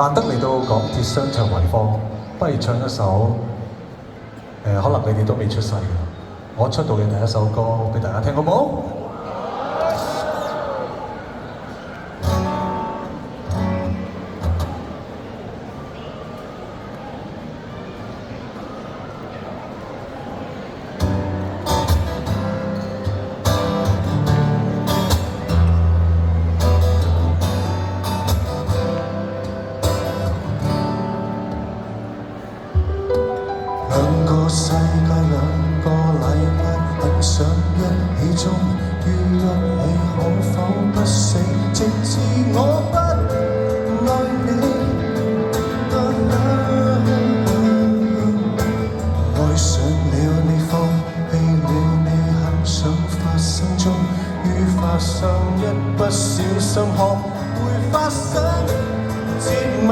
難得嚟到港鐵商場維坊，不如唱一首可能你哋都未出世嘅，我出道嘅第一首歌俾大家聽，好唔好？兩個世界兩個禮拜很想一起中，於一起可否不死，直至我不愛你。愛上了你，放棄了你，很想發生終於發生，一不小心學會發生接吻。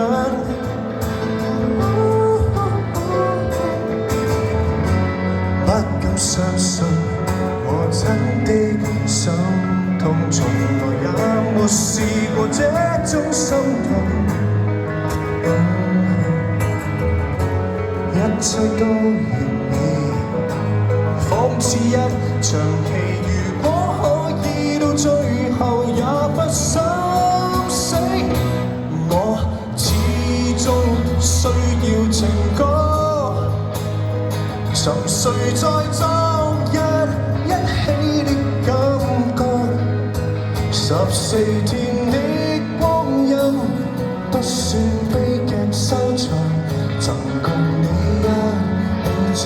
不敢相信，我真的心痛，從來也沒試過這種心痛。一切都完美，仿似一場戲，如果可以到最後也不心死，我始終需要情歌。沉睡在昨日一起的感覺，14天的光陰不算悲劇收場，曾共你一起走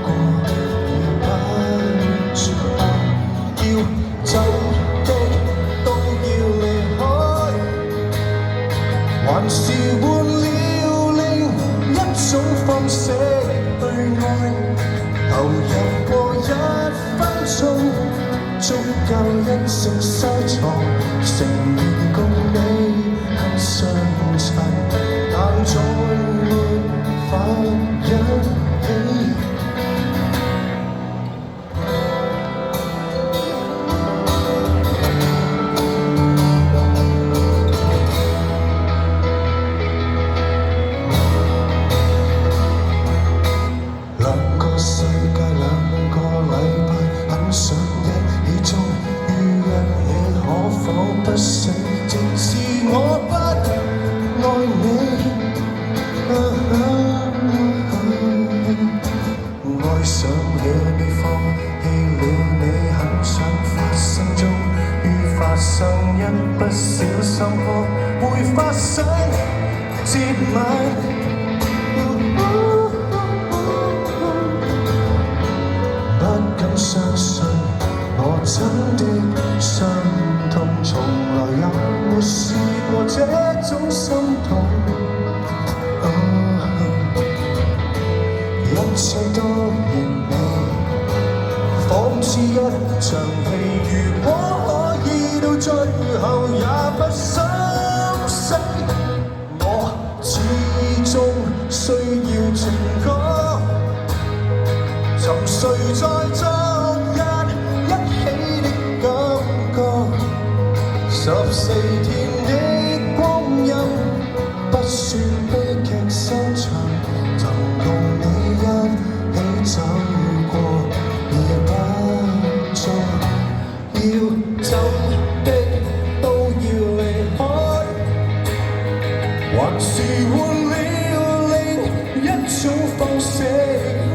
過，已不錯。要走的都要離開，還是換了另一種方式去愛。投入過1分鐘，足夠一生收藏，承認共你很相襯，但再沒法一起。兩個世界兩個禮拜，很想一起終於一起，可否不死，直至我不愛你。愛上了你，放棄了你，很想發生終於發生，一不小心學會發生接吻。不敢相信，我真的心痛，從來也沒試過這種心痛。一切都完美，仿似一場戲，如果可以到最後也不心死，我始終需要情歌。沉睡在昨日一起的感覺，14天的光陰不算悲劇收場，曾共你一起走過，已不錯。要走的都要離開，還是換了另一種方式去